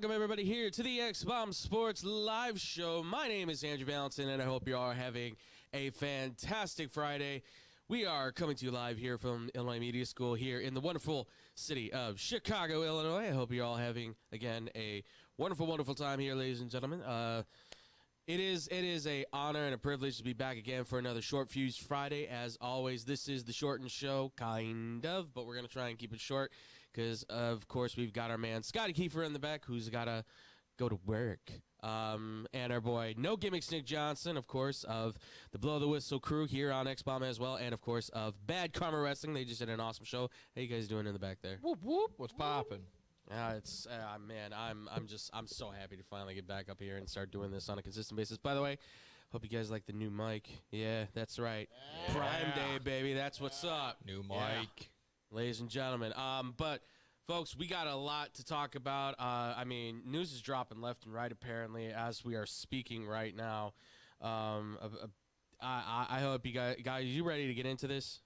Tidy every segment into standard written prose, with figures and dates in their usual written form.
welcome everybody here to the X-Bomb Sports Live Show. My name is Andrew Valentin, and I hope you all are having a fantastic Friday. We are coming to you live here from Illinois Media School here in the wonderful city of Chicago, Illinois. I hope you're all having, again, a wonderful, wonderful time here, ladies and gentlemen. It is an honor and a privilege to be back again for another Short Fuse Friday. As always, this is the shortened show, kind of, but we're going to try and keep it short because, of course, we've got our man Scottie Scheffler in the back who's got to go to work. And our boy, No Gimmicks Nick Johnson, of course, of the Blow the Whistle crew here on X-Bomb as well, and, of course, of Bad Karma Wrestling. They just did an awesome show. How you guys doing in the back there? Whoop, whoop. What's poppin'? Man, I'm so happy to finally get back up here and start doing this on a consistent basis. By the way, hope you guys like the new mic. Yeah, that's right. Yeah. Prime Day, baby. That's what's up. New mic. Yeah. Ladies and gentlemen. But folks, we got a lot to talk about. News is dropping left and right apparently as we are speaking right now. I hope you guys, you ready to get into this?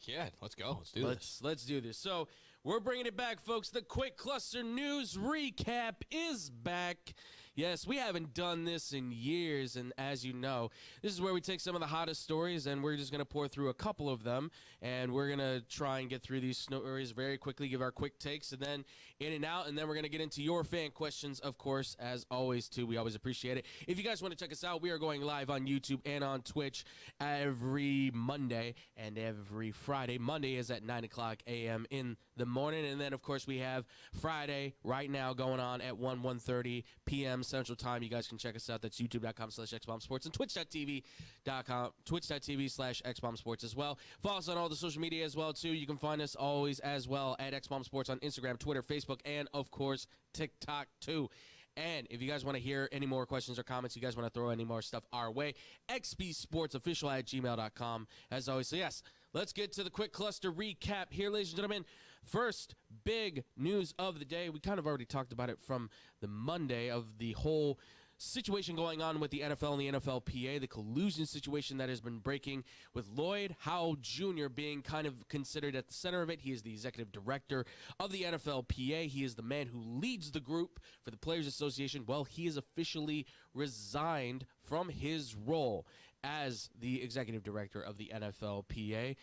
Yeah, let's go. Let's do this. Let's do this. So we're bringing it back, folks. The Quick Cluster News Recap is back. Yes, we haven't done this in years, and as you know, this is where we take some of the hottest stories, and we're just going to pour through a couple of them, and we're going to try and get through these stories very quickly, give our quick takes, and then in and out, and then we're going to get into your fan questions, of course, as always, too. We always appreciate it. If you guys want to check us out, we are going live on YouTube and on Twitch every Monday and every Friday. Monday is at 9 o'clock a.m. in the morning, and then, of course, we have Friday right now going on at 1:30 p.m. Central Time. You guys can check us out. That's youtube.com/xbombsports and twitch.tv/xbombsports as well. Follow us on all the social media as well, too. You can find us always as well at xbombsports on Instagram, Twitter, Facebook, and, of course, TikTok, too. And if you guys want to hear any more questions or comments, you guys want to throw any more stuff our way, xbsportsofficial@gmail.com, as always. So, yes, let's get to the Quick Cluster Recap here, ladies and gentlemen. First big news of the day. We kind of already talked about it from the Monday of the whole situation going on with the NFL and the NFLPA, the collusion situation that has been breaking with Lloyd Howell Jr. being kind of considered at the center of it. He is the executive director of the NFLPA. He is the man who leads the group for the Players Association. Well, he has officially resigned from his role as the executive director of the NFLPA.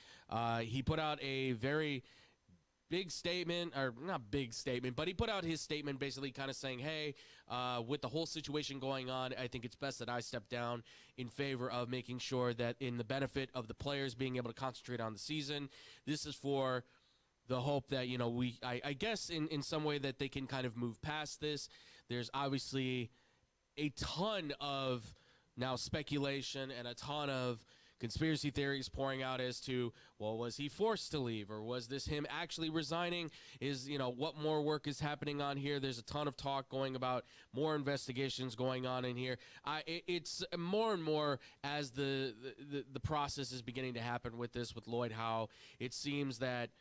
He put out a very big statement, or not big statement, but he put out his statement basically kind of saying, hey, with the whole situation going on, I think it's best that I step down in favor of making sure that in the benefit of the players being able to concentrate on the season. This is for the hope that, you know, I guess in some way that they can kind of move past this. There's obviously a ton of now speculation and a ton of conspiracy theories pouring out as to, well, was he forced to leave, or was this him actually resigning? What more work is happening on here? There's a ton of talk going about more investigations going on in here. It's more and more as the process is beginning to happen with this, with Lloyd Howell. It seems that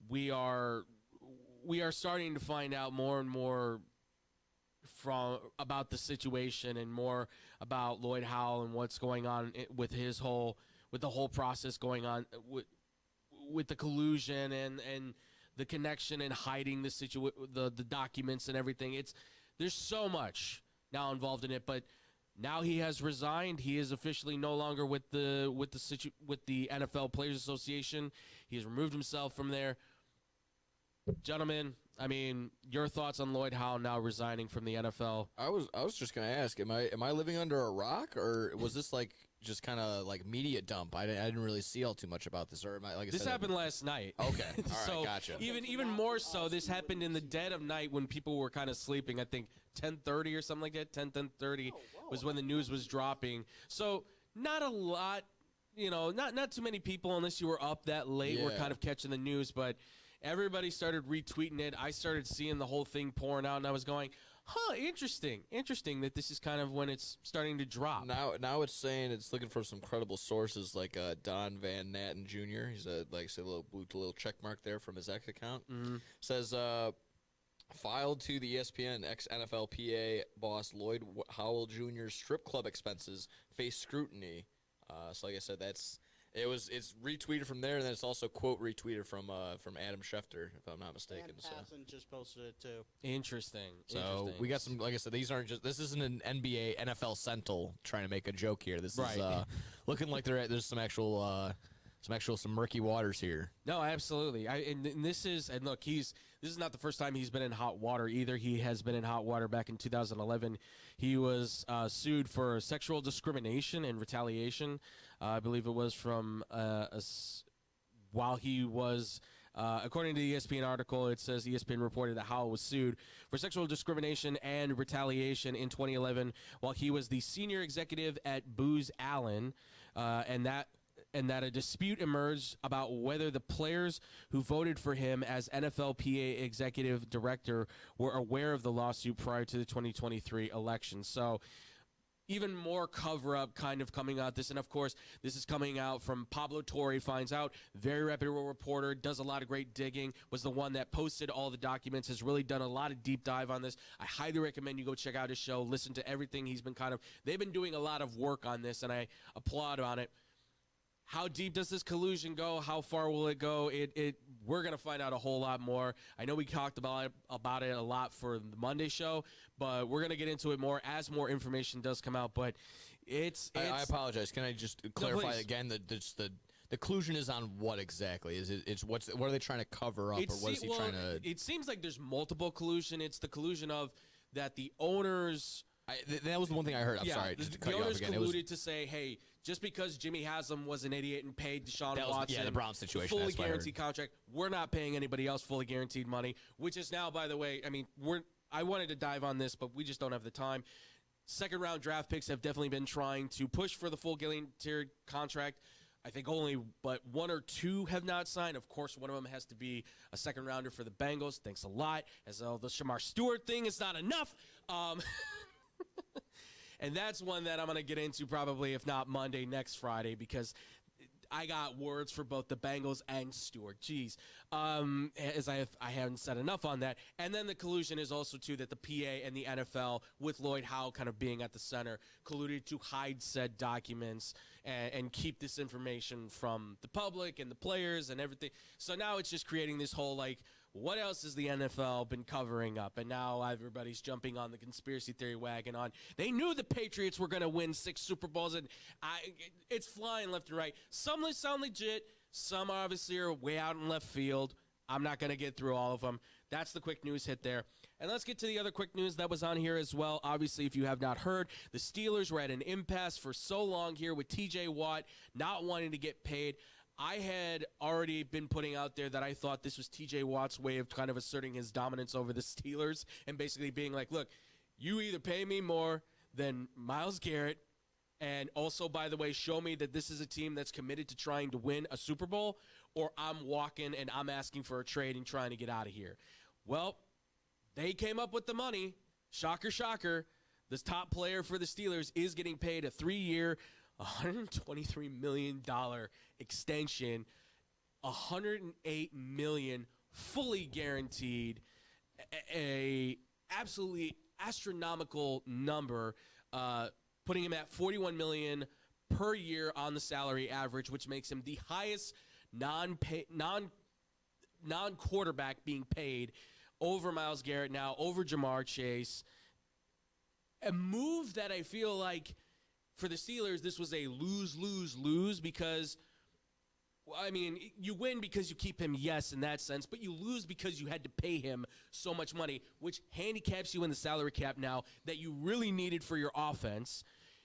we are starting to find out more and more about the situation and more about Lloyd Howell and what's going on with the whole process going on with the collusion and the connection and hiding the documents and everything. There's so much now involved in it, but now he has resigned. He is officially no longer with the NFL Players Association. He has removed himself from there. Gentlemen, I mean, your thoughts on Lloyd Howell now resigning from the NFL? I was just gonna ask, am I living under a rock, or was this just kind of like media dump? I didn't really see all too much about this, or am I like I this said, happened last night. Okay, all right, so gotcha. Even more so, this happened in the dead of night when people were kind of sleeping. I think 10:30 or something like that. 10:30 was when the news was dropping. So not a lot, not too many people unless you were up that late were kind of catching the news, but everybody started retweeting it. I started seeing the whole thing pouring out, and I was going, interesting that this is kind of when it's starting to drop. Now it's saying it's looking for some credible sources like Don Van Natten Jr. He's a little check mark there from his X account. Mm-hmm. Says, filed to the ESPN, ex-NFLPA boss Lloyd Howell Jr.'s strip club expenses face scrutiny. So like I said, It's retweeted from there, and then it's also quote retweeted from Adam Schefter, if I'm not mistaken. And So Hassan just posted it too. Interesting. So we got some, like I said, this isn't an NBA NFL Sentinel trying to make a joke here. This Right. is looking like there's some murky waters here. No, absolutely. This is not the first time he's been in hot water either. He has been in hot water back in 2011. He was sued for sexual discrimination and retaliation. I believe it was from while he was. According to the ESPN article, it says ESPN reported that Howell was sued for sexual discrimination and retaliation in 2011 while he was the senior executive at Booz Allen, and that a dispute emerged about whether the players who voted for him as NFLPA executive director were aware of the lawsuit prior to the 2023 election. So even more cover-up kind of coming out this. And, of course, this is coming out from Pablo Torre, finds out, very reputable reporter, does a lot of great digging, was the one that posted all the documents, has really done a lot of deep dive on this. I highly recommend you go check out his show, listen to everything he's been they've been doing a lot of work on this, and I applaud on it. How deep does this collusion go? How far will it go? We're going to find out a whole lot more. I know we talked about it a lot for the Monday show, but we're going to get into it more as more information does come out. But I apologize. Can I just clarify again that the collusion is on what exactly? What are they trying to cover up, or what is he trying to? It seems like there's multiple collusion. It's the collusion of that the owners. That was the one thing I heard. I'm sorry. The owners colluded to say, hey, just because Jimmy Haslam was an idiot and paid Deshaun Watson the Browns situation, fully guaranteed contract, we're not paying anybody else fully guaranteed money, which is now, by the way, I mean, I wanted to dive on this, but we just don't have the time. Second-round draft picks have definitely been trying to push for the full guaranteed contract. I think but one or two have not signed. Of course, one of them has to be a second-rounder for the Bengals. Thanks a lot. As though the Shamar Stewart thing is not enough. And that's one that I'm going to get into probably, if not Monday, next Friday, because I got words for both the Bengals and Stewart. Jeez. As I haven't said enough on that. And then the collusion is also, too, that the PA and the NFL, with Lloyd Howell kind of being at the center, colluded to hide said documents and keep this information from the public and the players and everything. So now it's just creating this whole, what else has the NFL been covering up? And now everybody's jumping on the conspiracy theory wagon on. They knew the Patriots were going to win 6 Super Bowls, and it's flying left and right. Some sound legit. Some obviously are way out in left field. I'm not going to get through all of them. That's the quick news hit there. And let's get to the other quick news that was on here as well. Obviously, if you have not heard, the Steelers were at an impasse for so long here with T.J. Watt not wanting to get paid. I had already been putting out there that I thought this was T.J. Watt's way of kind of asserting his dominance over the Steelers and basically being like, look, you either pay me more than Myles Garrett, and also, by the way, show me that this is a team that's committed to trying to win a Super Bowl, or I'm walking and I'm asking for a trade and trying to get out of here. Well, they came up with the money. Shocker, shocker. This top player for the Steelers is getting paid a 3-year, $123 million extension, $108 million fully guaranteed, a absolutely astronomical number, putting him at $41 million per year on the salary average, which makes him the highest non-quarterback being paid over Myles Garrett now, over Jamar Chase. A move that I feel like for the Steelers, this was a lose because, I mean, you win because you keep him, yes, in that sense, but you lose because you had to pay him so much money, which handicaps you in the salary cap now that you really needed for your offense.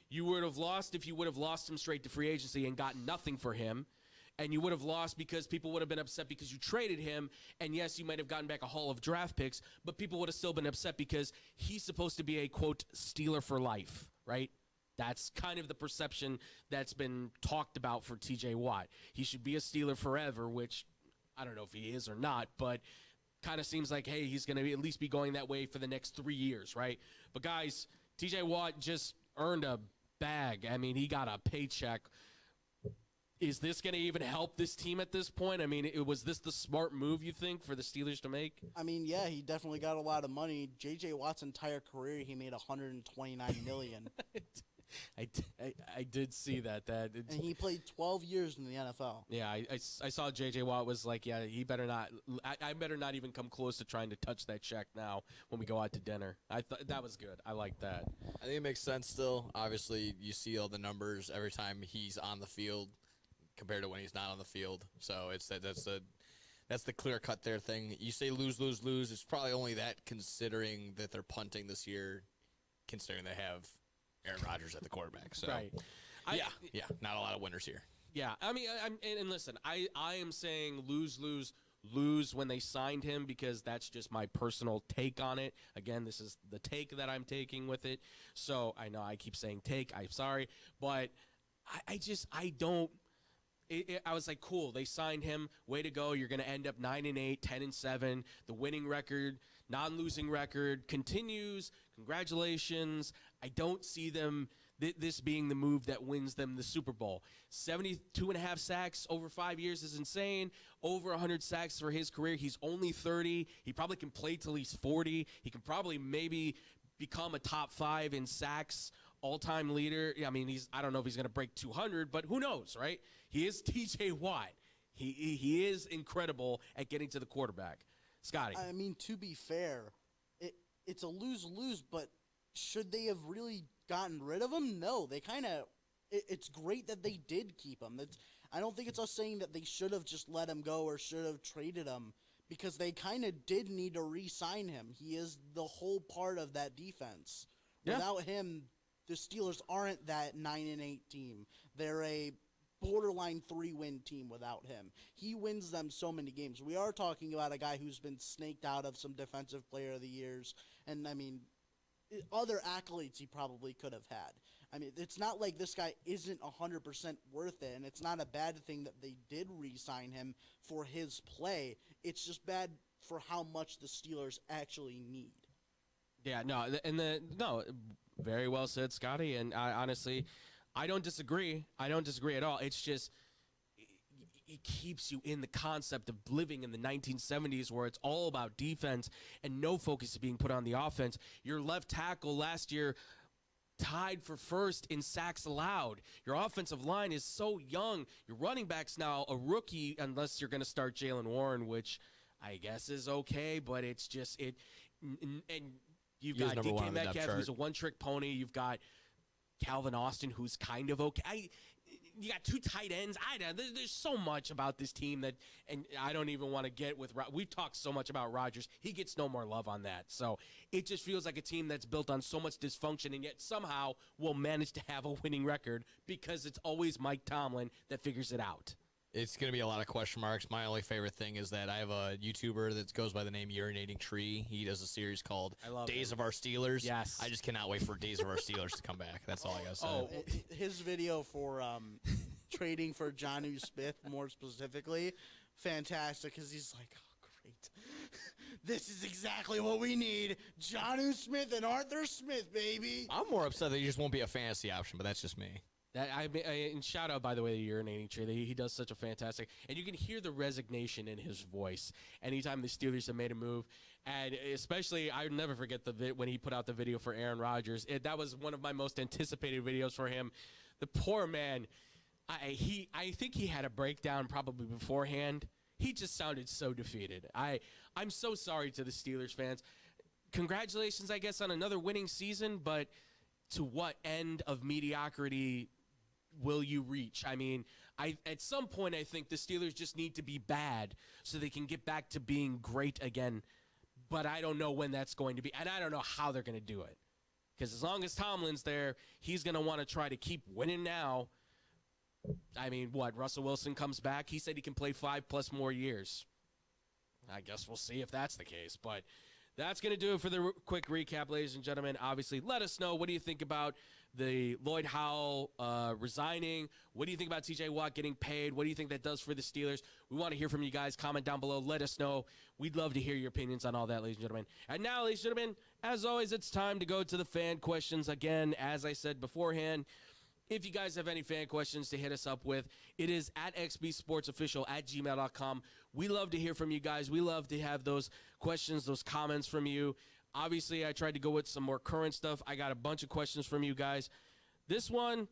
You would have lost if you would have lost him straight to free agency and got nothing for him. And you would have lost because people would have been upset because you traded him. And yes, you might have gotten back a haul of draft picks, but people would have still been upset because he's supposed to be a, quote, Steeler for life, right? That's kind of the perception that's been talked about for T.J. Watt. He should be a Steeler forever, which I don't know if he is or not, but kind of seems like, hey, he's going to at least be going that way for the next 3 years, right? But, guys, T.J. Watt just earned a bag. I mean, he got a paycheck. Is this going to even help this team at this point? I mean, was this the smart move, you think, for the Steelers to make? I mean, yeah, he definitely got a lot of money. J.J. Watt's entire career, he made $129 million. I did see that. And he played 12 years in the NFL. Yeah, I saw J.J. Watt was like, yeah, he better not. I better not even come close to trying to touch that check now when we go out to dinner. I thought that was good. I like that. I think it makes sense still. Obviously, you see all the numbers every time he's on the field compared to when he's not on the field. So that's the clear cut there thing. You say lose, lose, lose. It's probably only that considering that they're punting this year, considering they have Aaron Rodgers at the quarterback. So Right. yeah, not a lot of winners here. Yeah, I mean, and listen, I am saying lose, lose, lose when they signed him because that's just my personal take on it. Again, this is the take that I'm taking with it. So I know I keep saying take. I'm sorry, but I don't. I was like, cool. They signed him. Way to go. You're going to end up 9-8, 10-7. The winning record, non-losing record continues. Congratulations. I don't see them. This being the move that wins them the Super Bowl. 72.5 sacks over 5 years is insane. Over 100 sacks for his career. He's only 30. He probably can play till he's 40. He can probably maybe become a top 5 in sacks, all-time leader. I mean, I don't know if he's going to break 200, but who knows, right? He is T.J. Watt. He is incredible at getting to the quarterback. Scotty. I mean, to be fair, it's a lose-lose, but should they have really gotten rid of him? No, they kind of. It's great that they did keep him. I don't think it's us saying that they should have just let him go or should have traded him because they kind of did need to re-sign him. He is the whole part of that defense. Yeah. Without him, the Steelers aren't that 9-8 team. They're a borderline 3-win team without him. He wins them so many games. We are talking about a guy who's been snaked out of some Defensive Player of the Years, and I mean, other accolades he probably could have had. I mean, it's not like this guy isn't 100% worth it, and it's not a bad thing that they did re-sign him for his play. It's just bad for how much the Steelers actually need. Yeah, no, very well said, Scotty. And honestly, I don't disagree. I don't disagree at all. It's just it keeps you in the concept of living in the 1970s where it's all about defense and no focus is being put on the offense. Your left tackle last year tied for first in sacks allowed. Your offensive line is so young. Your running back's now a rookie unless you're going to start Jalen Warren, which I guess is okay, but it's just it. And you've got DK Metcalf, who's a one-trick pony. You've got Calvin Austin, who's kind of okay. You got 2 tight ends. There's so much about this team that, and I don't even want to get with. We've talked so much about Rodgers. He gets no more love on that. So it just feels like a team that's built on so much dysfunction, and yet somehow will manage to have a winning record because it's always Mike Tomlin that figures it out. It's going to be a lot of question marks. My only favorite thing is that I have a YouTuber that goes by the name Urinating Tree. He does a series called Days of Our Steelers. Yes. I just cannot wait for Days of Our Steelers to come back. That's all I got to say. Oh, His video for trading for Jonnu Smith, more specifically, fantastic because he's like, oh, great. This is exactly what we need. Jonnu Smith and Arthur Smith, baby. I'm more upset that he just won't be a fantasy option, but that's just me. And shout out, by the way, to Urinating Tree. He does such a fantastic, and you can hear the resignation in his voice anytime the Steelers have made a move, and especially I'll never forget when he put out the video for Aaron Rodgers. That was one of my most anticipated videos for him. The poor man, I think he had a breakdown probably beforehand. He just sounded so defeated. I'm so sorry to the Steelers fans. Congratulations, I guess, on another winning season, but to what end of mediocrity will you reach? I mean, at some point, I think the Steelers just need to be bad so they can get back to being great again. But I don't know when that's going to be, and I don't know how they're going to do it. Because as long as Tomlin's there, he's going to want to try to keep winning now. I mean, Russell Wilson comes back. He said he can play 5+ more years. I guess we'll see if that's the case. But that's going to do it for the quick recap, ladies and gentlemen. Obviously, let us know. What do you think about the Lloyd Howell resigning? What do you think about T.J. Watt getting paid? What do you think that does for the Steelers? We want to hear from you guys. Comment down below. Let us know. We'd love to hear your opinions on all that, ladies and gentlemen. And now, ladies and gentlemen, as always, it's time to go to the fan questions. Again, as I said beforehand, if you guys have any fan questions to hit us up with, it is at xbsportsofficial@gmail.com. We love to hear from you guys. We love to have those questions, those comments from you. Obviously, I tried to go with some more current stuff. I got a bunch of questions from you guys. This one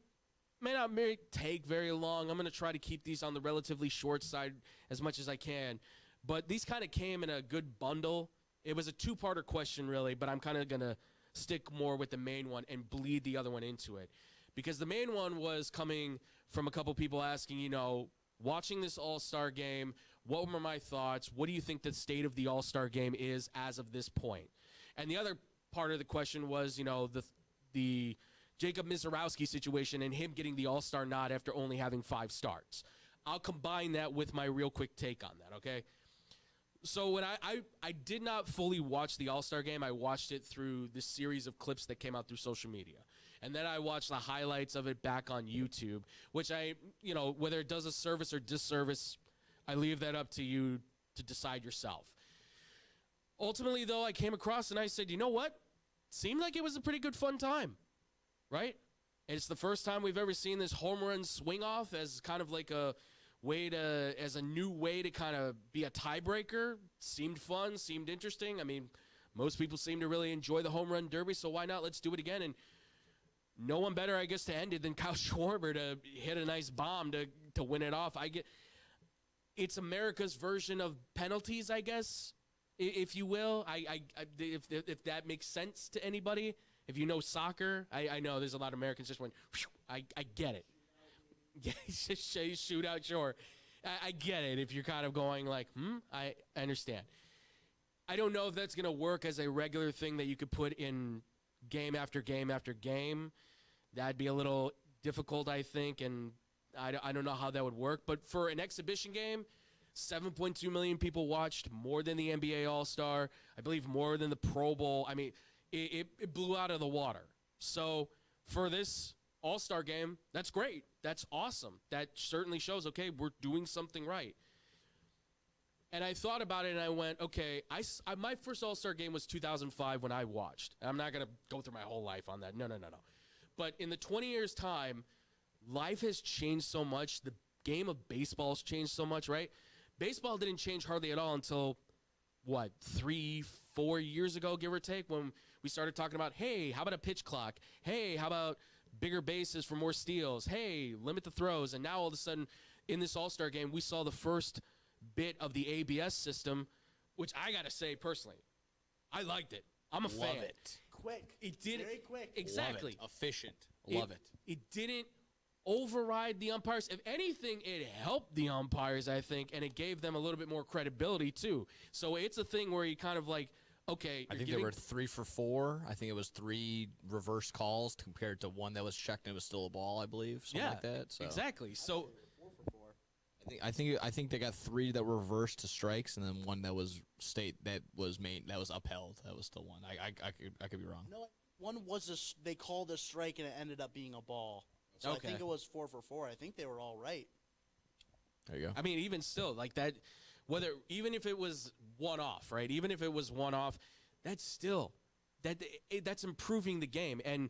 may not take very long. I'm going to try to keep these on the relatively short side as much as I can. But these kind of came in a good bundle. It was a two-parter question, really, but I'm kind of going to stick more with the main one and bleed the other one into it. Because the main one was coming from a couple people asking, you know, watching this All-Star game, what were my thoughts? What do you think the state of the All-Star game is as of this point? And the other part of the question was, you know, the Jacob Misiorowski situation and him getting the All-Star nod after only having 5 starts. I'll combine that with my real quick take on that, okay? So when I did not fully watch the All-Star game, I watched it through the series of clips that came out through social media. And then I watched the highlights of it back on YouTube, which you know, whether it does a service or disservice, I leave that up to you to decide yourself. Ultimately, though, I came across and I said, you know what? Seemed like it was a pretty good fun time, right? And it's the first time we've ever seen this home run swing off as kind of like a new way to kind of be a tiebreaker. Seemed fun, seemed interesting. I mean, most people seem to really enjoy the home run derby, so why not? Let's do it again. And no one better, I guess, to end it than Kyle Schwarber to hit a nice bomb to win it off. It's America's version of penalties, I guess, if you will. If that makes sense to anybody. If you know soccer, I know there's a lot of Americans just went, I get it. Yeah, shootout, sure. I get it if you're kind of going like, I understand. I don't know if that's going to work as a regular thing that you could put in game after game after game. That'd be a little difficult, I think, and I don't know how that would work. But for an exhibition game, 7.2 million people watched, more than the NBA All-Star, I believe more than the Pro Bowl. I mean, it blew out of the water. So for this All-Star game, that's great. That's awesome. That certainly shows, okay, we're doing something right. And I thought about it, and I went, okay, my first All-Star game was 2005 when I watched. I'm not going to go through my whole life on that. No. But in the 20 years' time, life has changed so much. The game of baseball has changed so much, right? Baseball didn't change hardly at all until, 3-4 years ago, give or take, when we started talking about, hey, how about a pitch clock? Hey, how about bigger bases for more steals? Hey, limit the throws. And now all of a sudden, in this All-Star game, we saw the first bit of the ABS system, which I got to say personally, I liked it. I'm a fan. Love it. Quick. It didn't. Very quick. Exactly. Love it. Efficient. Love it. It didn't override the umpires. If anything, it helped the umpires, I think, and it gave them a little bit more credibility, too. So it's a thing where you kind of like, okay. I think they were 3 for 4. I think it was 3 reverse calls compared to 1 that was checked and it was still a ball, I believe. Something like that. So. Exactly. So 4 for 4. I think they got 3 that were reversed to strikes, and then 1 that was upheld. That was still 1. I could be wrong. No, one was they called a strike and it ended up being a ball. So Okay. I think it was 4 for 4. I think they were all right. There you go. I mean, even still, like that, even if it was one-off, right? Even if it was one-off, that's still, that's improving the game. And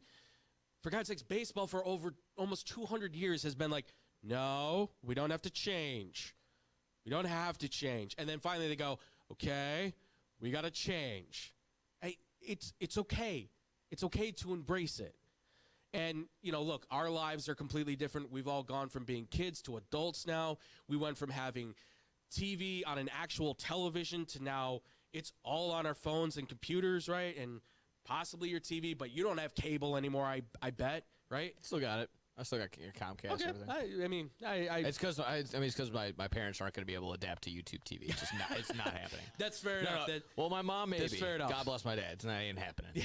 for God's sakes, baseball for over almost 200 years has been like, no, we don't have to change. We don't have to change. And then finally they go, okay, we got to change. Hey, it's okay. It's okay to embrace it. And, you know, look, our lives are completely different. We've all gone from being kids to adults now. We went from having TV on an actual television to now it's all on our phones and computers, right? And possibly your TV, but you don't have cable anymore, I bet, right? Still got it. I still got your Comcast Okay. and everything. I mean, It's because my parents aren't going to be able to adapt to YouTube TV. It's just not. It's not happening. that's fair enough. No. That, Well, my mom maybe. That's fair enough. God bless my dad. It's not ain't happening.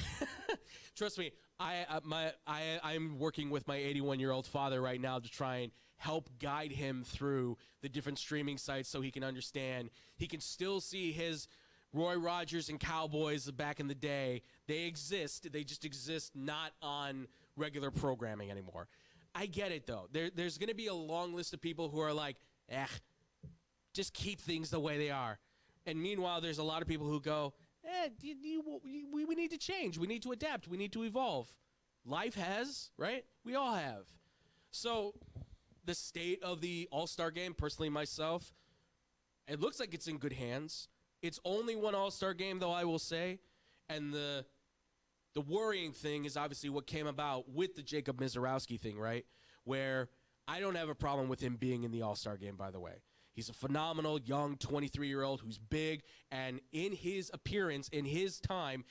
trust me, I'm working with my 81-year-old father right now to try and help guide him through the different streaming sites so he can understand. He can still see his Roy Rogers and Cowboys back in the day. They exist. They just exist not on regular programming anymore. I get it, though. There's going to be a long list of people who are like, just keep things the way they are. And meanwhile, there's a lot of people who go, we need to change. We need to adapt. We need to evolve. Life has, right? We all have. So the state of the All-Star game, personally myself, it looks like it's in good hands. It's only one All-Star game, though, I will say. And the The worrying thing is obviously what came about with the Jacob Mizorowski thing, right? Where I don't have a problem with him being in the All-Star game, by the way. He's a phenomenal young 23-year-old who's big, and in his appearance, in his time,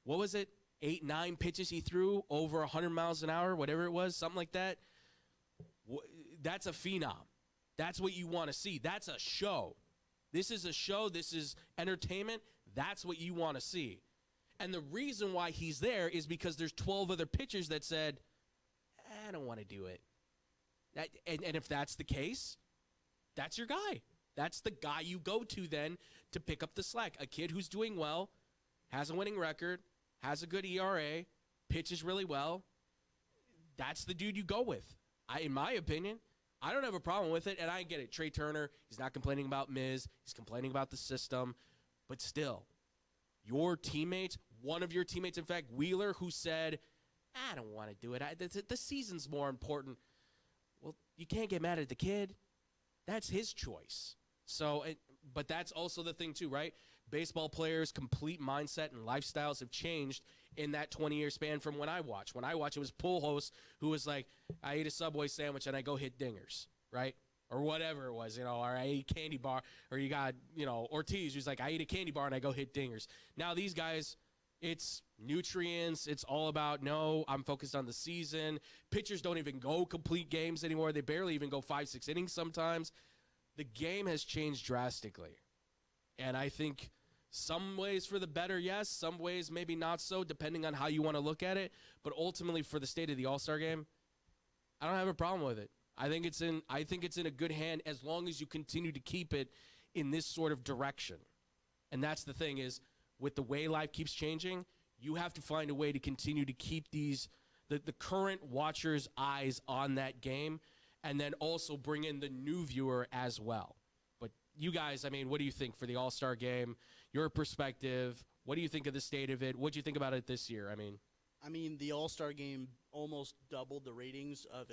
what was it, 8, 9 pitches he threw over 100 miles an hour, whatever it was, something like that? That's a phenom. That's what you want to see. That's a show. This is a show. This is entertainment. That's what you want to see. And the reason why he's there is because there's 12 other pitchers that said, I don't want to do it. And if that's the case, that's your guy. That's the guy you go to then to pick up the slack. A kid who's doing well, has a winning record, has a good ERA, pitches really well. That's the dude you go with. In my opinion, I don't have a problem with it, and I get it. Trey Turner, he's not complaining about Miz. He's complaining about the system. But still, your teammates, one of your teammates, in fact, Wheeler, who said, I don't want to do it. The season's more important. Well, you can't get mad at the kid. That's his choice. So, but that's also the thing, too, right? Baseball players' complete mindset and lifestyles have changed in that 20-year span from when I watched. When I watched, it was Pujols who was like, I eat a Subway sandwich and I go hit dingers, right? Or whatever it was, or I eat a candy bar. Or you got, Ortiz who's like, I eat a candy bar and I go hit dingers. Now these guys, it's nutrients. It's all about, no, I'm focused on the season. Pitchers don't even go complete games anymore. They barely even go 5-6 innings sometimes. The game has changed drastically. And I think some ways for the better, yes. Some ways maybe not so, depending on how you want to look at it. But ultimately, for the state of the All-Star game, I don't have a problem with it. I think it's in a good hand as long as you continue to keep it in this sort of direction. And that's the thing is, with the way life keeps changing, you have to find a way to continue to keep the current watchers' eyes on that game, and then also bring in the new viewer as well. But you guys, what do you think for the All-Star game? Your perspective, what do you think of the state of it? What do you think about it this year? The All-Star game almost doubled the ratings of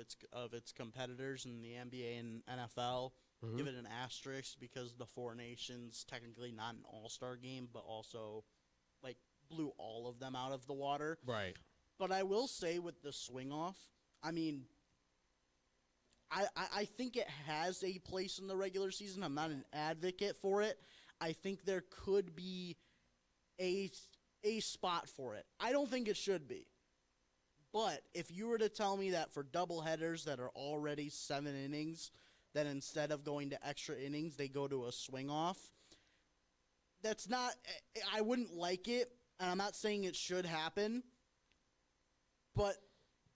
its competitors in the NBA and NFL. Mm-hmm. Give it an asterisk because the Four Nations, technically not an All-Star game, but also blew all of them out of the water. Right. But I will say with the swing off, I think it has a place in the regular season. I'm not an advocate for it. I think there could be a spot for it. I don't think it should be. But if you were to tell me that for doubleheaders that are already 7 innings, that instead of going to extra innings, they go to a swing off, I wouldn't like it, and I'm not saying it should happen, but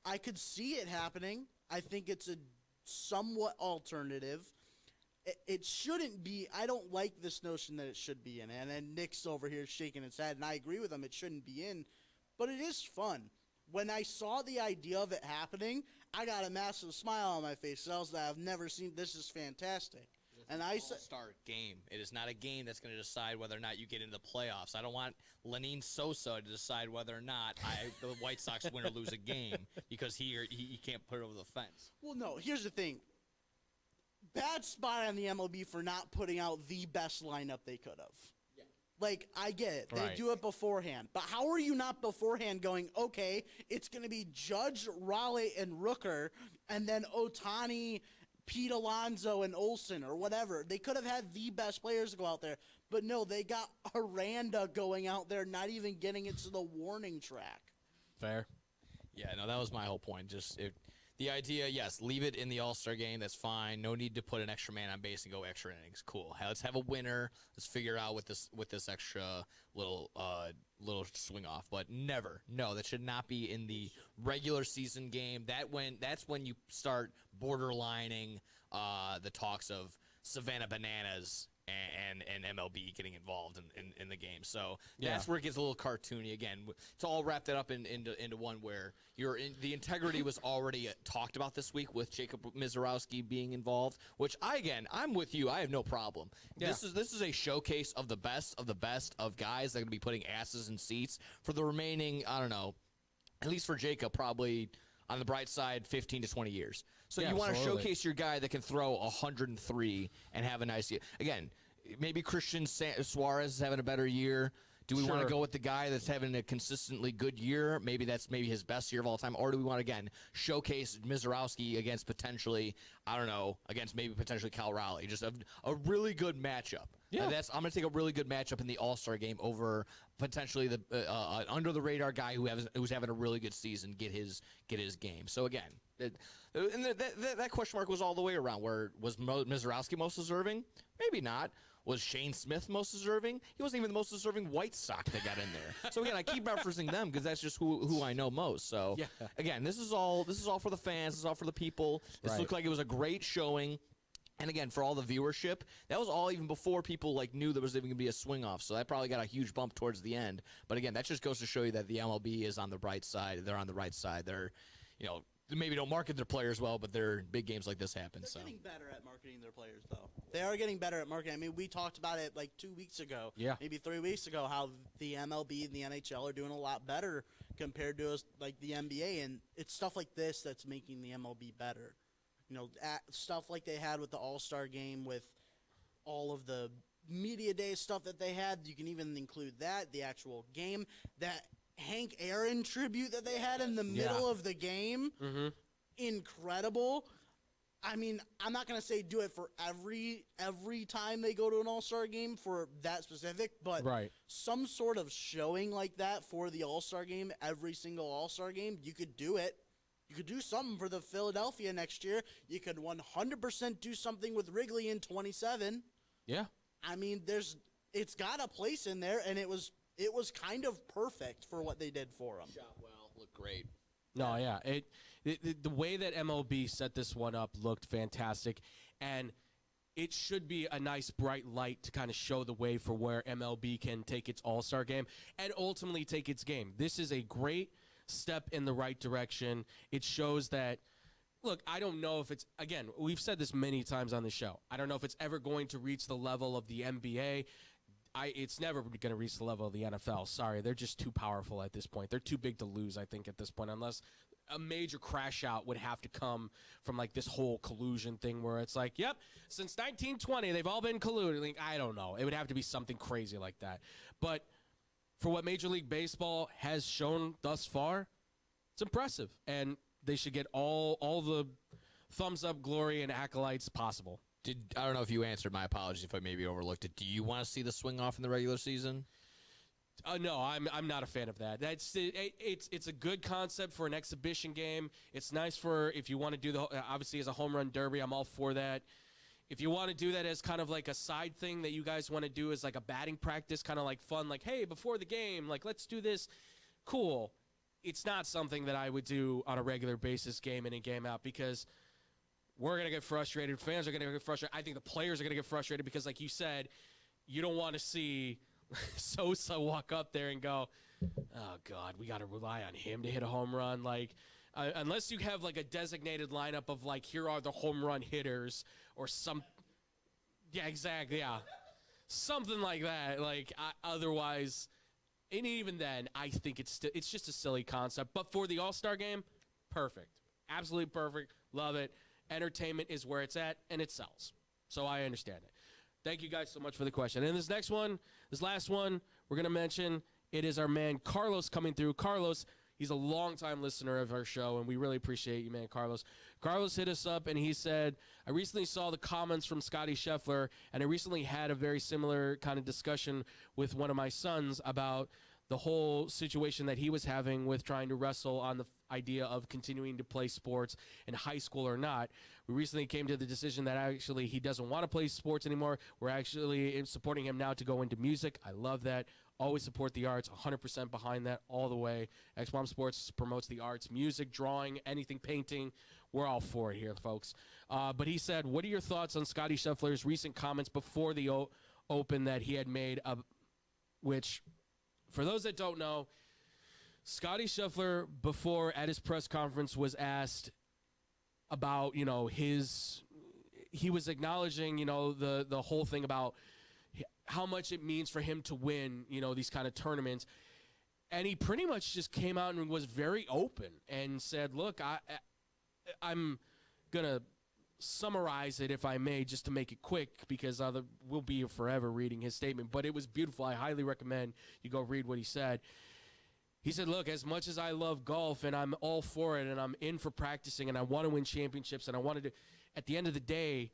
I could see it happening. I think it's a somewhat alternative. It shouldn't be. I don't like this notion that it should be in. And then Nick's over here shaking his head, and I agree with him. It shouldn't be in, but it is fun. When I saw the idea of it happening, I got a massive smile on my face. I was like, I've never seen this. Is fantastic. And I said, All-Star game. It is not a game that's going to decide whether or not you get into the playoffs. I don't want Lenine Sosa to decide whether or not the White Sox win or lose a game because he can't put it over the fence. Well, no. Here's the thing. Bad spot on the MLB for not putting out the best lineup they could have. Yeah. I get it. They do it beforehand. But how are you not beforehand going, okay, it's going to be Judge, Raleigh, and Rooker, and then Ohtani, Pete Alonso, and Olsen, or whatever. They could have had the best players go out there. But no, they got Aranda going out there, not even getting it to the warning track. Fair. Yeah, no, that was my whole point. The idea, yes, leave it in the All-Star game. That's fine. No need to put an extra man on base and go extra innings. Cool. Let's have a winner. Let's figure out with this extra little swing off. But never, no, that should not be in the regular season game. That's when you start borderlining the talks of Savannah Bananas and MLB getting involved in the game. So that's where it gets a little cartoony. Again, it's all wrapped up into one where the integrity was already talked about this week with Jacob Mizorowski being involved, which I'm with you. I have no problem. Yeah. This is a showcase of the best of guys that are going to be putting asses in seats for the remaining, I don't know, at least for Jacob, probably on the bright side, 15 to 20 years. So you want to showcase your guy that can throw 103 and have a nice year. Again, maybe Christian Suarez is having a better year. Do we want to Sure. go with the guy that's having a consistently good year? Maybe that's his best year of all time. Or do we want to, again, showcase Mizorowski against potentially, I don't know, against maybe potentially Cal Raleigh? Just a really good matchup. Yeah. I'm going to take a really good matchup in the All-Star game over potentially the under-the-radar guy who's having a really good season get his game. So, again, that question mark was all the way around. Where was Mizorowski most deserving? Maybe not. Was Shane Smith most deserving? He wasn't even the most deserving White Sox that got in there. So again, I keep referencing them because that's just who I know most. So again, this is all for the fans. This is all for the people. This looked like it was a great showing. And again, for all the viewership, that was all even before people knew there was even going to be a swing off. So that probably got a huge bump towards the end. But again, that just goes to show you that the MLB is on the bright side. They're on the right side. They're, they maybe don't market their players well, but big games like this happen. They're getting better at marketing their players, though. They are getting better at marketing. I mean, we talked about it 2 weeks ago, maybe 3 weeks ago, how the MLB and the NHL are doing a lot better compared to us, the NBA, and it's stuff like this that's making the MLB better. Stuff like they had with the All-Star Game, with all of the media day stuff that they had. You can even include that, the actual game, that Hank Aaron tribute that they had in the middle of the game. Mm-hmm. Incredible. I mean, I'm not going to say do it for every time they go to an All-Star game for that specific, but some sort of showing like that for the All-Star game, every single All-Star game, you could do it. You could do something for the Philadelphia next year. You could 100% do something with Wrigley in 27. Yeah. I mean, it's got a place in there, and it was kind of perfect for what they did for him. Shot well, looked great. No, yeah. The way that MLB set this one up looked fantastic, and it should be a nice bright light to kind of show the way for where MLB can take its All-Star game and ultimately take its game. This is a great step in the right direction. It shows that, look, I don't know if it's, again, we've said this many times on the show, I don't know if it's ever going to reach the level of the NBA. It's never going to reach the level of the NFL. Sorry, they're just too powerful at this point. They're too big to lose, I think, at this point, unless a major crash out would have to come from this whole collusion thing where it's yep, since 1920, they've all been colluding. I don't know. It would have to be something crazy like that. But for what Major League Baseball has shown thus far, it's impressive. And they should get all the thumbs up, glory, and acolytes possible. I don't know if you answered. My apologies if I maybe overlooked it. Do you want to see the swing off in the regular season? No, I'm not a fan of that. It's a good concept for an exhibition game. It's nice for if you want to do obviously as a home run derby. I'm all for that. If you want to do that as kind of a side thing that you guys want to do as a batting practice, kind of fun, hey, before the game, let's do this. Cool. It's not something that I would do on a regular basis, game in and game out, because we're going to get frustrated. Fans are going to get frustrated. I think the players are going to get frustrated because, like you said, you don't want to see Sosa walk up there and go, oh, God, we got to rely on him to hit a home run. Unless you have, a designated lineup of, here are the home run hitters or some – yeah, exactly, yeah. Something like that. Otherwise – and even then, I think it's just a silly concept. But for the All-Star game, perfect. Absolutely perfect. Love it. Entertainment is where it's at, and it sells. So I understand it. Thank you guys so much for the question. And this last one, we're going to mention, it is our man Carlos coming through. Carlos, he's a longtime listener of our show, and we really appreciate you, man, Carlos. Carlos hit us up, and he said, I recently saw the comments from Scottie Scheffler, and I recently had a very similar kind of discussion with one of my sons about the whole situation that he was having with trying to wrestle on the idea of continuing to play sports in high school or not. We recently came to the decision that actually he doesn't want to play sports anymore. We're actually supporting him now to go into music. I love that. Always support the arts, 100% behind that all the way. X-Mom Sports promotes the arts, music, drawing, anything, painting. We're all for it here, folks. But he said, what are your thoughts on Scottie Scheffler's recent comments before the Open that he had made, which, for those that don't know, Scottie Scheffler, before at his press conference, was asked about, he was acknowledging, the whole thing about how much it means for him to win, these kind of tournaments. And he pretty much just came out and was very open and said, look, I'm going to summarize it, if I may, just to make it quick, because we'll be here forever reading his statement. But it was beautiful. I highly recommend you go read what he said. He said, look, as much as I love golf and I'm all for it and I'm in for practicing and I want to win championships and I wanted to, at the end of the day,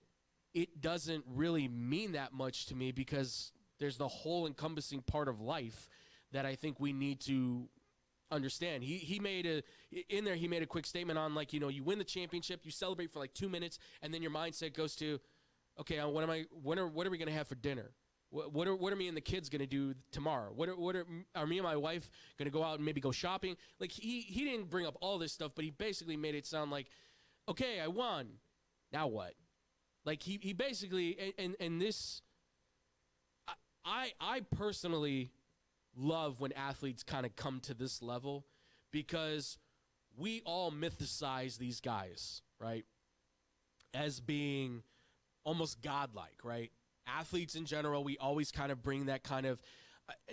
it doesn't really mean that much to me, because there's the whole encompassing part of life that I think we need to understand. He made a quick statement on, like, you win the championship, you celebrate for like 2 minutes, and then your mindset goes to, okay, what are we going to have for dinner? What are me and the kids going to do tomorrow? Are me and my wife going to go out and maybe go shopping? Like, he didn't bring up all this stuff, but he basically made it sound like, okay, I won. Now what? Like, he basically, and this, I personally love when athletes kind of come to this level, because we all mythicize these guys, right, as being almost godlike, right? Athletes in general, we always kind of bring that kind of,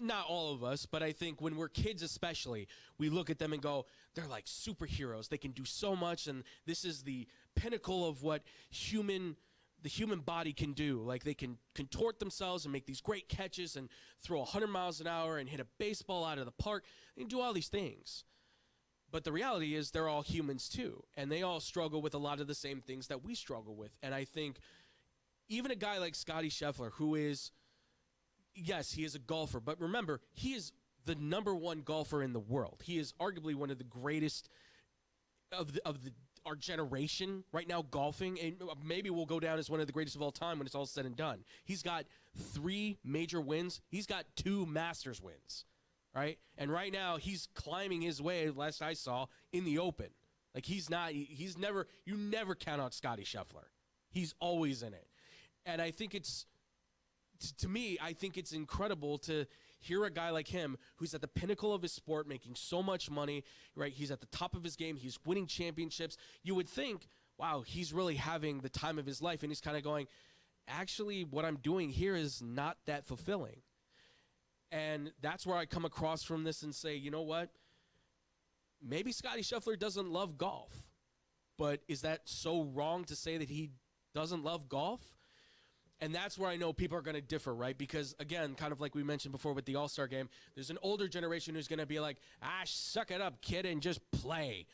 not all of us, but I think when we're kids especially, we look at them and go, they're like superheroes. They can do so much, and this is the pinnacle of what the human body can do. Like, they can contort themselves and make these great catches and throw 100 miles an hour and hit a baseball out of the park. They can do all these things. But the reality is they're all humans too, and they all struggle with a lot of the same things that we struggle with. And I think even a guy like Scottie Scheffler, who is, yes, he is a golfer, but remember, he is the #1 golfer in the world. He is arguably one of the greatest of our generation right now golfing, and maybe will go down as one of the greatest of all time when it's all said and done. He's got 3 major wins. He's got 2 Masters wins, right? And right now he's climbing his way, last I saw, in the Open. Like, you never count out Scottie Scheffler. He's always in it. And I think to me, I think it's incredible to hear a guy like him, who's at the pinnacle of his sport, making so much money, right? He's at the top of his game. He's winning championships. You would think, wow, he's really having the time of his life. And he's kind of going, actually, what I'm doing here is not that fulfilling. And that's where I come across from this and say, you know what? Maybe Scottie Scheffler doesn't love golf. But is that so wrong to say that he doesn't love golf? And that's where I know people are going to differ, right? Because, again, kind of like we mentioned before with the All-Star Game, there's an older generation who's going to be like, suck it up, kid, and just play.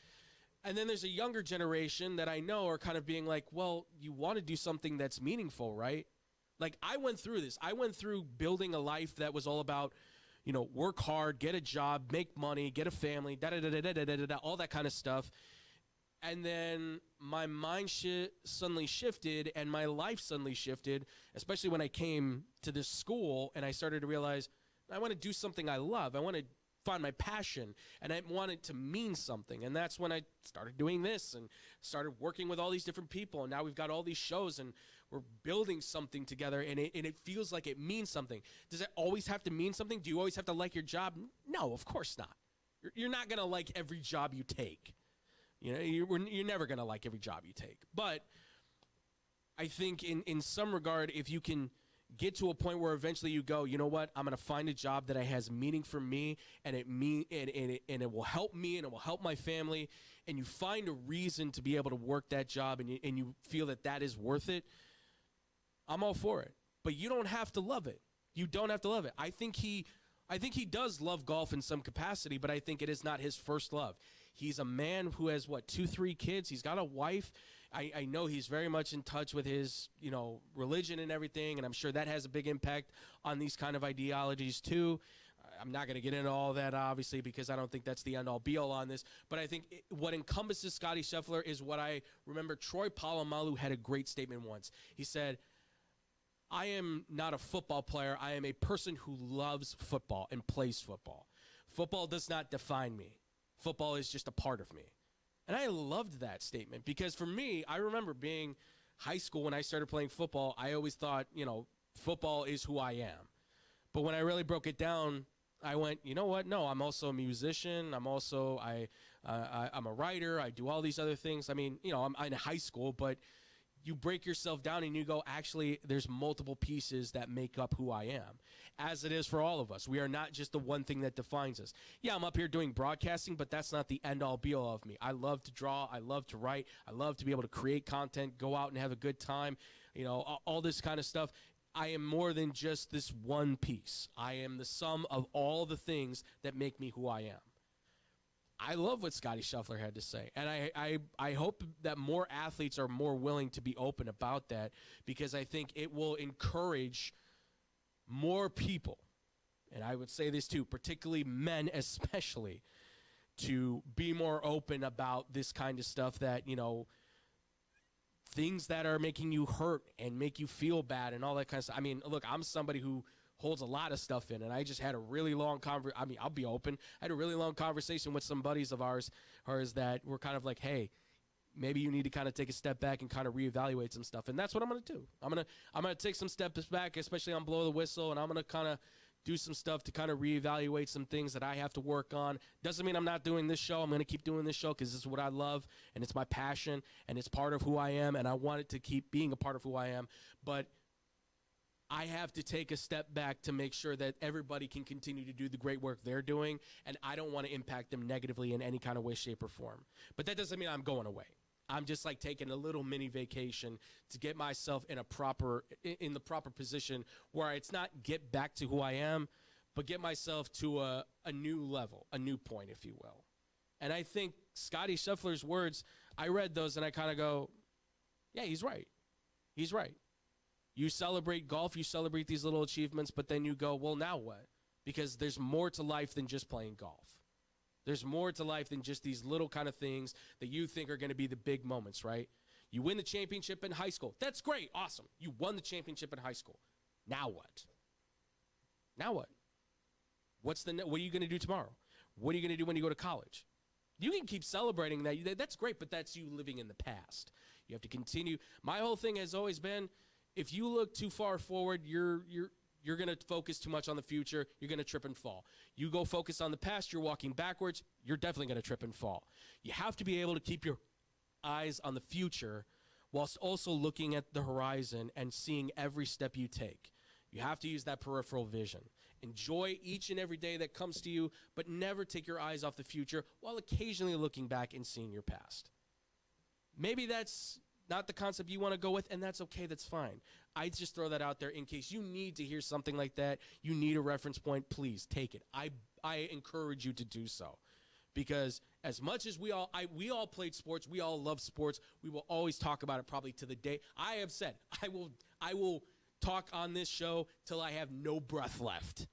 And then there's a younger generation that I know are kind of being like, well, you want to do something that's meaningful, right? Like, I went through this. I went through building a life that was all about, work hard, get a job, make money, get a family, all that kind of stuff. And then my mind suddenly shifted, and my life suddenly shifted, especially when I came to this school and I started to realize I want to do something I love. I want to find my passion, and I want it to mean something. And that's when I started doing this and started working with all these different people. And now we've got all these shows, and we're building something together, and it feels like it means something. Does it always have to mean something? Do you always have to like your job? No, of course not. You're not going to like every job you take. You're never going to like every job you take. But I think in some regard, if you can get to a point where eventually you go, you know what, I'm going to find a job that has meaning for me, and it will help me, and it will help my family, and you find a reason to be able to work that job, and you feel that is worth it, I'm all for it. But you don't have to love it. You don't have to love it. I think he does love golf in some capacity, but I think it is not his first love. He's a man who has, 2-3 kids. He's got a wife. I know he's very much in touch with his, religion and everything, and I'm sure that has a big impact on these kind of ideologies too. I'm not going to get into all that, obviously, because I don't think that's the end-all, be-all on this. But I think what encompasses Scottie Scheffler is what I remember Troy Polamalu had a great statement once. He said, I am not a football player. I am a person who loves football and plays football. Football does not define me. Football is just a part of me. And I loved that statement, because for me, I remember being high school when I started playing football, I always thought, football is who I am. But when I really broke it down, I went, you know what? No, I'm also a musician. I'm also, I'm a writer. I do all these other things. I mean, I'm in high school, but you break yourself down and you go, actually, there's multiple pieces that make up who I am, as it is for all of us. We are not just the one thing that defines us. Yeah, I'm up here doing broadcasting, but that's not the end-all, be-all of me. I love to draw. I love to write. I love to be able to create content, go out and have a good time, you know, all this kind of stuff. I am more than just this one piece. I am the sum of all the things that make me who I am. I love what Scottie Scheffler had to say, and I hope that more athletes are more willing to be open about that, because I think it will encourage more people, and I would say this too, particularly men especially, to be more open about this kind of stuff, that, you know, things that are making you hurt and make you feel bad and all that kind of stuff. I mean, look, I'm somebody who holds a lot of stuff in, and I just had a really long I'll be open. I had a really long conversation with some buddies of ours that were kind of like, hey, maybe you need to kind of take a step back and kind of reevaluate some stuff. And that's what I'm going to do. I'm going to take some steps back, especially on Blow the Whistle, and I'm going to kind of do some stuff to kind of reevaluate some things that I have to work on. Doesn't mean I'm not doing this show. I'm going to keep doing this show because this is what I love, and it's my passion, and it's part of who I am, and I want it to keep being a part of who I am. But I have to take a step back to make sure that everybody can continue to do the great work they're doing, and I don't want to impact them negatively in any kind of way, shape, or form. But that doesn't mean I'm going away. I'm just like taking a little mini vacation to get myself in the proper position where it's not get back to who I am, but get myself to a new level, a new point, if you will. And I think Scottie Scheffler's words, I read those and I kind of go, yeah, he's right. He's right. You celebrate golf, you celebrate these little achievements, but then you go, well, now what? Because there's more to life than just playing golf. There's more to life than just these little kind of things that you think are going to be the big moments, right? You win the championship in high school. That's great. Awesome. You won the championship in high school. Now what? Now what? What are you going to do tomorrow? What are you going to do when you go to college? You can keep celebrating that. That's great, but that's you living in the past. You have to continue. My whole thing has always been, if you look too far forward, you're going to focus too much on the future. You're going to trip and fall. You go focus on the past, you're walking backwards, you're definitely going to trip and fall. You have to be able to keep your eyes on the future whilst also looking at the horizon and seeing every step you take. You have to use that peripheral vision. Enjoy each and every day that comes to you, but never take your eyes off the future while occasionally looking back and seeing your past. Maybe that's not the concept you want to go with, and that's okay, that's fine. I just throw that out there in case you need to hear something like that, you need a reference point, please take it. I encourage you to do so, because as much as we all played sports, we all love sports, we will always talk about it probably to the day. I have said, I will talk on this show till I have no breath left.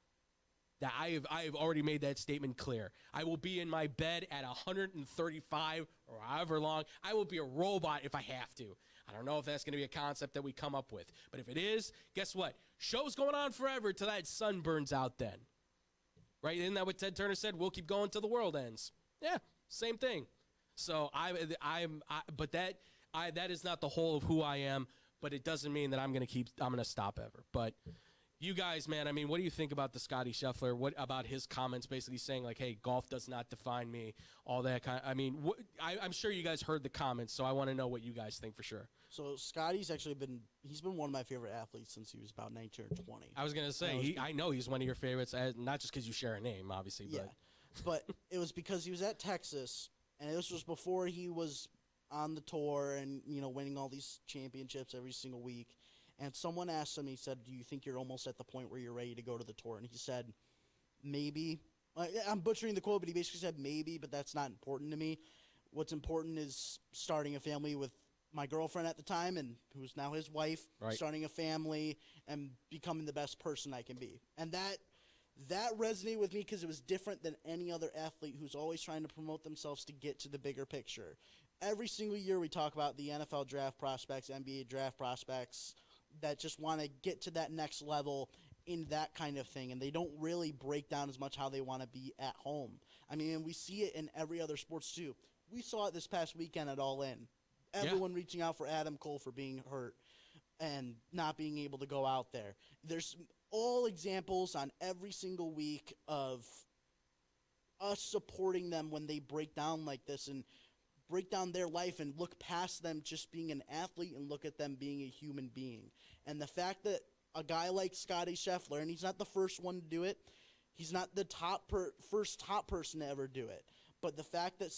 That I have already made that statement clear. I will be in my bed at 135 or however long. I will be a robot if I have to. I don't know if that's going to be a concept that we come up with. But if it is, guess what? Show's going on forever till that sun burns out then. Right? Isn't that what Ted Turner said? We'll keep going till the world ends. Yeah, same thing. So but that is not the whole of who I am, but it doesn't mean that I'm going to stop ever. But you guys, man, I mean, what do you think about the Scottie Scheffler? What about his comments basically saying, like, hey, golf does not define me, all that kind of, I mean, I'm sure you guys heard the comments, so I want to know what you guys think for sure. So Scottie's actually he's been one of my favorite athletes since he was about 19 or 20. I was going to say, I know he's one of your favorites, not just because you share a name, obviously. Yeah, but it was because he was at Texas, and this was before he was on the tour and, you know, winning all these championships every single week. And someone asked him, he said, do you think you're almost at the point where you're ready to go to the tour? And he said, maybe. I'm butchering the quote, but he basically said maybe, but that's not important to me. What's important is starting a family with my girlfriend at the time, and who's now his wife, right. Starting a family and becoming the best person I can be. And that resonated with me because it was different than any other athlete who's always trying to promote themselves to get to the bigger picture. Every single year we talk about the NFL draft prospects, NBA draft prospects, that just want to get to that next level in that kind of thing, and they don't really break down as much how they want to be at home. I mean, we see it in every other sports too. We saw it this past weekend at All In. Everyone reaching out for Adam Cole for being hurt and not being able to go out there. There's all examples on every single week of us supporting them when they break down like this and break down their life and look past them just being an athlete and look at them being a human being. And the fact that a guy like Scottie Scheffler, and he's not the first one to do it, he's not the first top person to ever do it, but the fact that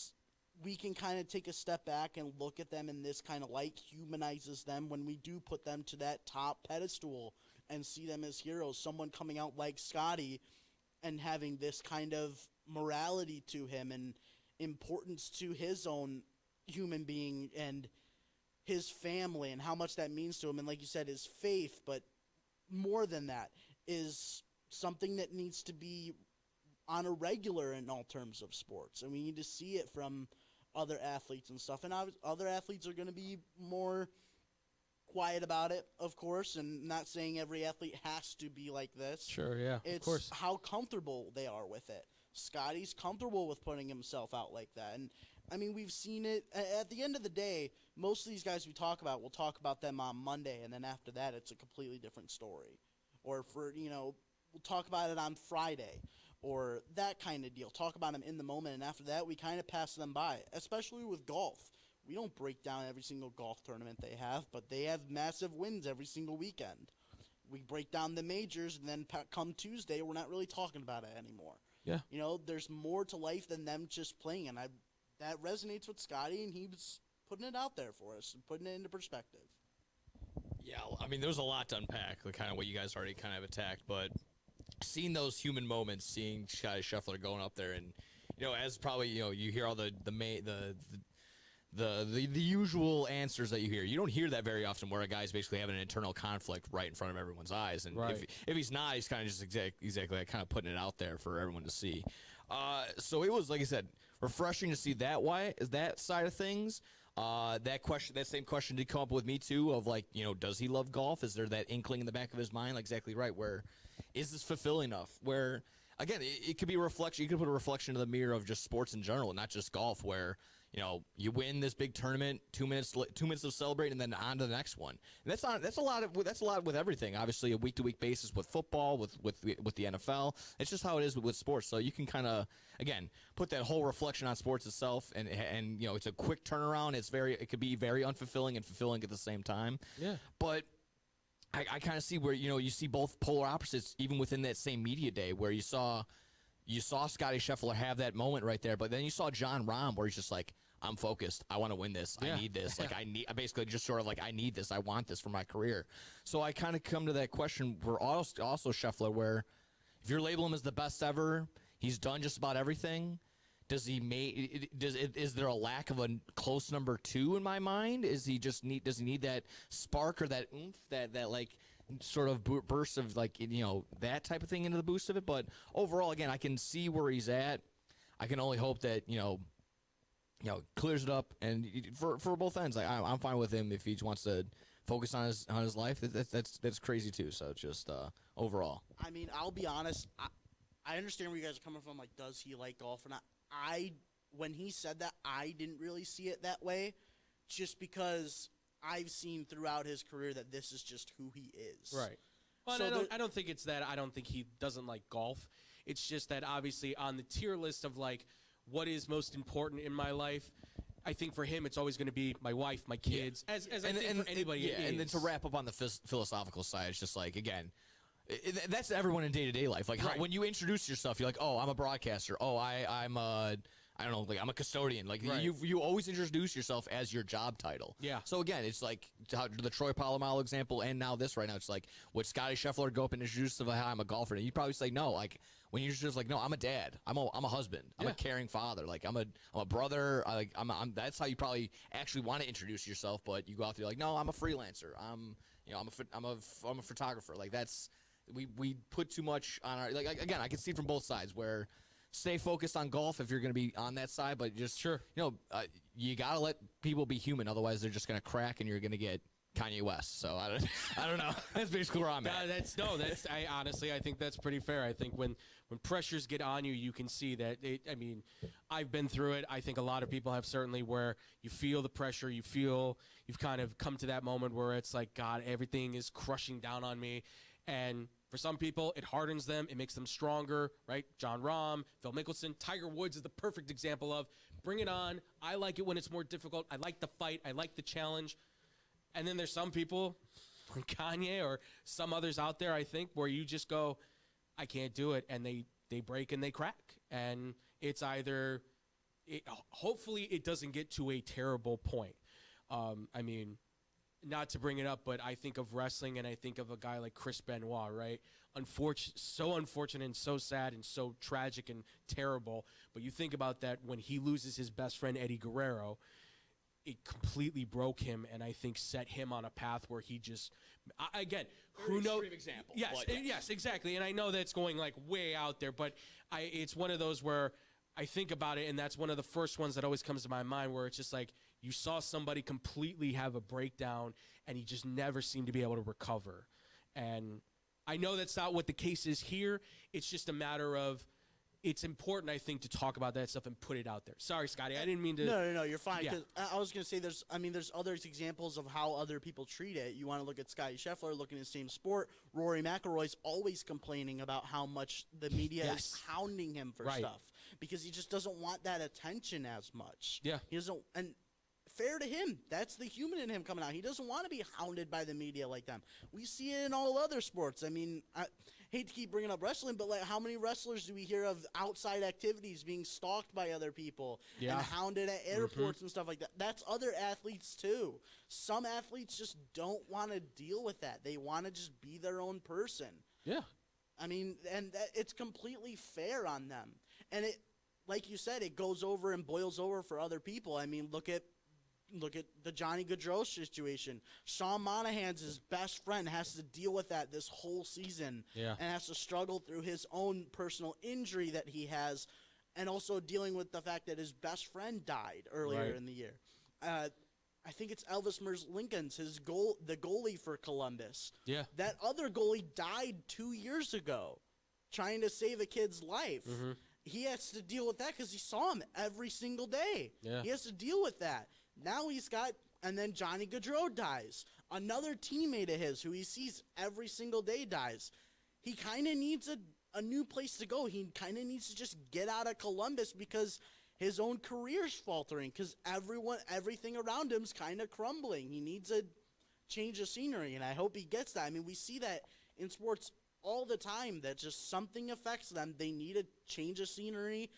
we can kind of take a step back and look at them in this kind of light humanizes them when we do put them to that top pedestal and see them as heroes. Someone coming out like Scottie and having this kind of morality to him and importance to his own human being and his family and how much that means to him. And like you said, his faith, but more than that, is something that needs to be on a regular in all terms of sports. And we need to see it from other athletes and stuff. And other athletes are going to be more quiet about it, of course, and not saying every athlete has to be like this. Sure, yeah, it's of course. How comfortable they are with it. Scottie's comfortable with putting himself out like that. And, I mean, we've seen it. At the end of the day, most of these guys we talk about, we'll talk about them on Monday, and then after that, it's a completely different story. Or we'll talk about it on Friday, or that kind of deal. Talk about them in the moment, and after that, we kind of pass them by, especially with golf. We don't break down every single golf tournament they have, but they have massive wins every single weekend. We break down the majors, and then come Tuesday, we're not really talking about it anymore. Yeah. There's more to life than them just playing, and that resonates with Scottie, and he was putting it out there for us and putting it into perspective. Yeah, I mean, there's a lot to unpack, like kind of what you guys already kind of attacked, but seeing those human moments, seeing Scottie Scheffler going up there, and as probably you hear all the usual answers that you hear. You don't hear that very often, where a guy's basically having an internal conflict right in front of everyone's eyes, and right. if he's not, he's kind of just exactly like kind of putting it out there for everyone to see. So it was, like I said, refreshing to see that side of things. That same question did come up with me too, of like, does he love golf? Is there that inkling in the back of his mind? Like, exactly right. Where is this fulfilling enough? Where, again, it could be a reflection. You could put a reflection in the mirror of just sports in general, not just golf, where you win this big tournament, 2 minutes to celebrate, and then on to the next one. And that's a lot with everything. Obviously, a week-to-week basis with football, with the NFL. It's just how it is with sports. So you can kind of, again, put that whole reflection on sports itself, and it's a quick turnaround. It could be very unfulfilling and fulfilling at the same time. Yeah. But I kind of see where you see both polar opposites even within that same media day, where you saw Scottie Scheffler have that moment right there, but then you saw Jon Rahm where he's just like, I'm focused. I want to win this. Yeah. I need this. Like I basically just sort of like, I need this. I want this for my career. So I kind of come to that question for also Scheffler, where if you're labeling him as the best ever, he's done just about everything. Is there a lack of a close number 2 in my mind? Does he need that spark or that oomph, that like sort of burst of like, that type of thing into the boost of it? But overall, again, I can see where he's at. I can only hope that, clears it up, and for both ends, I'm fine with him if he wants to focus on his life. That's crazy too. So just overall, I mean, I'll be honest. I understand where you guys are coming from. Like, does he like golf or not? When he said that, I didn't really see it that way, just because I've seen throughout his career that this is just who he is. Right. Well, so I don't think it's that. I don't think he doesn't like golf. It's just that obviously on the tier list of like what is most important in my life, I think for him it's always going to be my wife, my kids, as I think for anybody. Yeah, and then to wrap up on the philosophical side, it's just like, again, that's everyone in day-to-day life. Like right. When you introduce yourself, you're like, oh, I'm a broadcaster. Oh, I'm I don't know, like I'm a custodian. Like right. you always introduce yourself as your job title. Yeah. So again, it's like the Troy Polamalu example, and now this right now. It's like, would Scottie Scheffler go up and introduce himself, I'm a golfer? And you'd probably say no. Like when you're just like, no, I'm a dad. I'm a husband. I'm a caring father. Like I'm a brother. That's how you probably actually want to introduce yourself. But you go out there like, no, I'm a freelancer. I'm a photographer. Like that's we put too much on our, like, again, I can see from both sides where. Stay focused on golf if you're going to be on that side, but just you got to let people be human. Otherwise, they're just going to crack, and you're going to get Kanye West. So I don't know. That's basically where I'm at. I honestly, I think that's pretty fair. I think when pressures get on you, you can see that. I've been through it. I think a lot of people have, certainly, where you feel the pressure. You feel you've kind of come to that moment where it's like, God, everything is crushing down on me, and For some people, it hardens them. It makes them stronger, right? John Rahm, Phil Mickelson, Tiger Woods is the perfect example of bring it on. I like it when it's more difficult. I like the fight. I like the challenge. And then there's some people, like Kanye or some others out there, I think, where you just go, I can't do it. And they break and they crack. And it's either, hopefully it doesn't get to a terrible point. I mean, not to bring it up, but I think of wrestling and I think of a guy like Chris Benoit, right? So unfortunate and so sad and so tragic and terrible. But you think about that when he loses his best friend, Eddie Guerrero, it completely broke him and I think set him on a path where he just, again, who knows? Example. Yes, yes, exactly. And I know that's going like way out there, but it's one of those where I think about it and that's one of the first ones that always comes to my mind where it's just like, you saw somebody completely have a breakdown, and he just never seemed to be able to recover. And I know that's not what the case is here. It's just a matter of it's important, I think, to talk about that stuff and put it out there. Sorry, Scotty, I didn't mean to. No, you're fine. Yeah. 'Cause I was going to say there's other examples of how other people treat it. You want to look at Scottie Scheffler, looking at the same sport. Rory McIlroy's always complaining about how much the media is hounding him for stuff because he just doesn't want that attention as much. Yeah. He doesn't, and fair to him. That's the human in him coming out. He doesn't want to be hounded by the media like them. We see it in all other sports. I mean, I hate to keep bringing up wrestling, but like, how many wrestlers do we hear of outside activities being stalked by other people and hounded at airports and stuff like that? That's other athletes too. Some athletes just don't want to deal with that. They want to just be their own person. Yeah. I mean, and it's completely fair on them. And it, like you said, it goes over and boils over for other people. I mean, look at the Johnny Gaudreau situation. Sean Monahan's his best friend has to deal with that this whole season and has to struggle through his own personal injury that he has and also dealing with the fact that his best friend died earlier in the year. I think it's Elvis Merzlikins, the goalie for Columbus. Yeah. That other goalie died 2 years ago trying to save a kid's life. Mm-hmm. He has to deal with that because he saw him every single day. Yeah. He has to deal with that. Now he's got, and then Johnny Gaudreau dies. Another teammate of his who he sees every single day dies. He kind of needs a new place to go. He kind of needs to just get out of Columbus because his own career's faltering because everything around him's kind of crumbling. He needs a change of scenery, and I hope he gets that. I mean, we see that in sports all the time, that just something affects them. They need a change of scenery.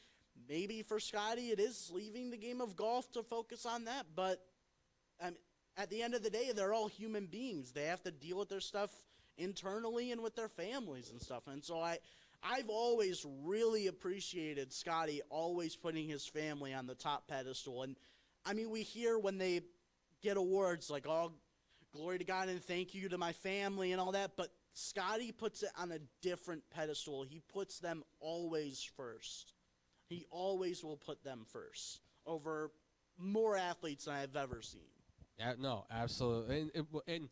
Maybe for Scotty, it is leaving the game of golf to focus on that. But at the end of the day, they're all human beings. They have to deal with their stuff internally and with their families and stuff. And so I've always really appreciated Scotty always putting his family on the top pedestal. And, I mean, we hear when they get awards like, oh, glory to God and thank you to my family and all that. But Scotty puts it on a different pedestal. He puts them always first. He always will put them first over more athletes than I've ever seen. No, absolutely. And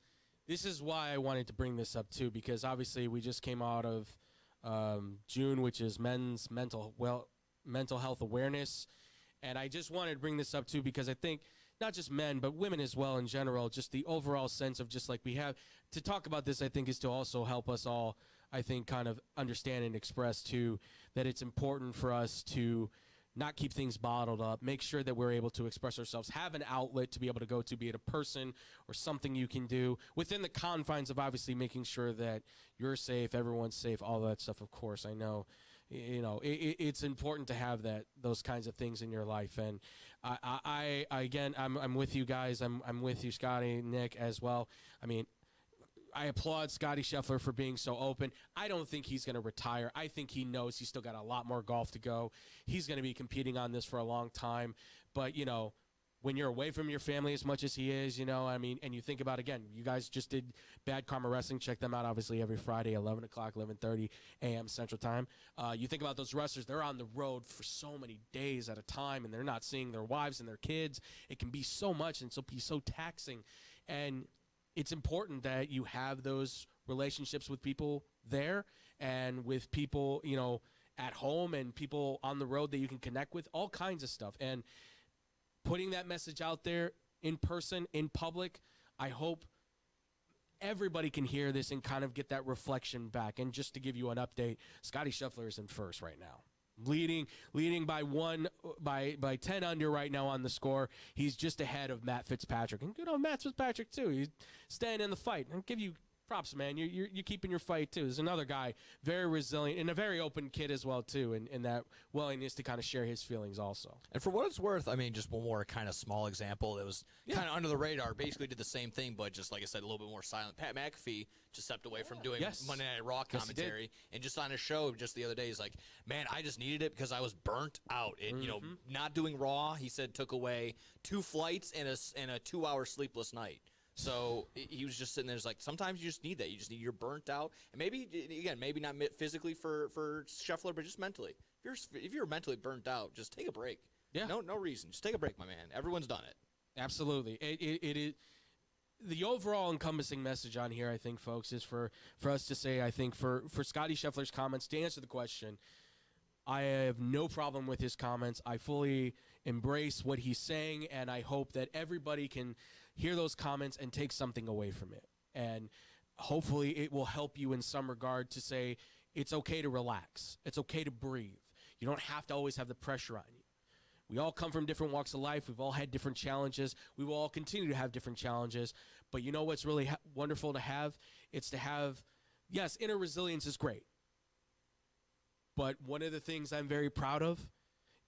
this is why I wanted to bring this up, too, because obviously we just came out of June, which is men's mental health awareness. And I just wanted to bring this up, too, because I think not just men, but women as well in general, just the overall sense of just like we have to talk about this, I think, is to also help us all, I think, kind of understand and express, too, that it's important for us to not keep things bottled up, make sure that we're able to express ourselves, have an outlet to be able to go to, be it a person or something you can do within the confines of obviously making sure that you're safe, everyone's safe, all that stuff, of course. I know, it's important to have those kinds of things in your life. And I again, I'm with you guys. I'm with you, Scotty, Nick, as well. I mean, I applaud Scottie Scheffler for being so open. I don't think he's going to retire. I think he knows he's still got a lot more golf to go. He's going to be competing on this for a long time. But, when you're away from your family as much as he is, I mean, and you think about, again, you guys just did Bad Karma Wrestling. Check them out, obviously, every Friday, 11 o'clock, 11:30 a.m. Central Time. You think about those wrestlers. They're on the road for so many days at a time, and they're not seeing their wives and their kids. It can be so much and be so taxing. And it's important that you have those relationships with people there and with people, at home and people on the road that you can connect with, all kinds of stuff. And putting that message out there in person, in public, I hope everybody can hear this and kind of get that reflection back. And just to give you an update, Scottie Scheffler is in first right now. Leading by 10 under right now on the score. He's just ahead of Matt Fitzpatrick. And good on Matt Fitzpatrick, too. He's staying in the fight. And give you props, man. You're keeping your fight, too. There's another guy, very resilient, and a very open kid as well, too, in that willingness to kind of share his feelings also. And for what it's worth, I mean, just one more kind of small example that was kind of under the radar, basically did the same thing, but just, like I said, a little bit more silent. Pat McAfee just stepped away from doing Monday Night Raw commentary, and just on a show just the other day, he's like, man, I just needed it because I was burnt out. And, you know, not doing Raw, he said, took away 2 flights and a 2-hour sleepless night. So he was just sitting there, like, sometimes you just need that. You just need, you're burnt out. And maybe, again, maybe not physically for Scheffler, but just mentally. If you're mentally burnt out, just take a break. Yeah. No reason. Just take a break, my man. Everyone's done it. Absolutely. It is. The overall encompassing message on here, I think, folks, is for us to say, I think, for Scottie Scheffler's comments, to answer the question, I have no problem with his comments. I fully embrace what he's saying, and I hope that everybody can hear those comments and take something away from it. And hopefully it will help you in some regard to say it's okay to relax. It's okay to breathe. You don't have to always have the pressure on you. We all come from different walks of life. We've all had different challenges. We will all continue to have different challenges. But you know what's really wonderful to have? It's to have, yes, inner resilience is great. But one of the things I'm very proud of,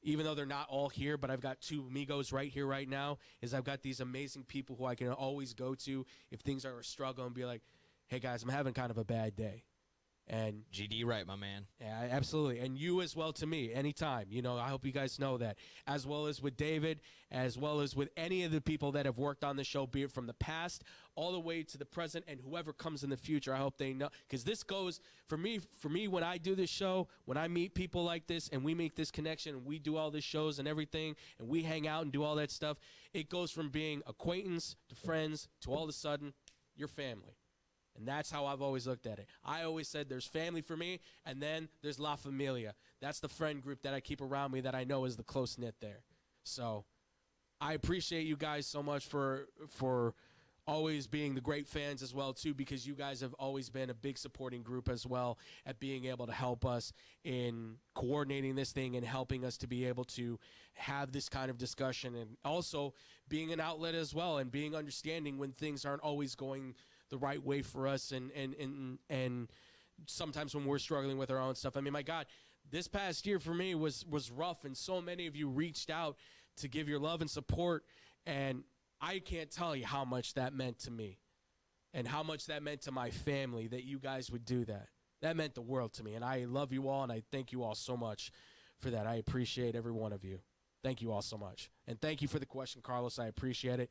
even though they're not all here, but I've got 2 amigos right here right now, is I've got these amazing people who I can always go to if things are a struggle and be like, hey, guys, I'm having kind of a bad day. And GD right, my man. Yeah, absolutely. And you as well to me, anytime. You know, I hope you guys know that. As well as with David, as well as with any of the people that have worked on the show, be it from the past all the way to the present and whoever comes in the future. I hope they know. Because this goes, for me, when I do this show, when I meet people like this and we make this connection and we do all these shows and everything and we hang out and do all that stuff, it goes from being acquaintance to friends to all of a sudden, your family. And that's how I've always looked at it. I always said there's family for me, and then there's La Familia. That's the friend group that I keep around me that I know is the close-knit there. So I appreciate you guys so much for always being the great fans as well, too, because you guys have always been a big supporting group as well at being able to help us in coordinating this thing and helping us to be able to have this kind of discussion and also being an outlet as well and being understanding when things aren't always going the right way for us and sometimes when we're struggling with our own stuff. I mean, my God, this past year for me was rough, and so many of you reached out to give your love and support, and I can't tell you how much that meant to me and how much that meant to my family that you guys would do that. That meant the world to me, and I love you all, and I thank you all so much for that. I appreciate every one of you. Thank you all so much. And thank you for the question, Carlos. I appreciate it.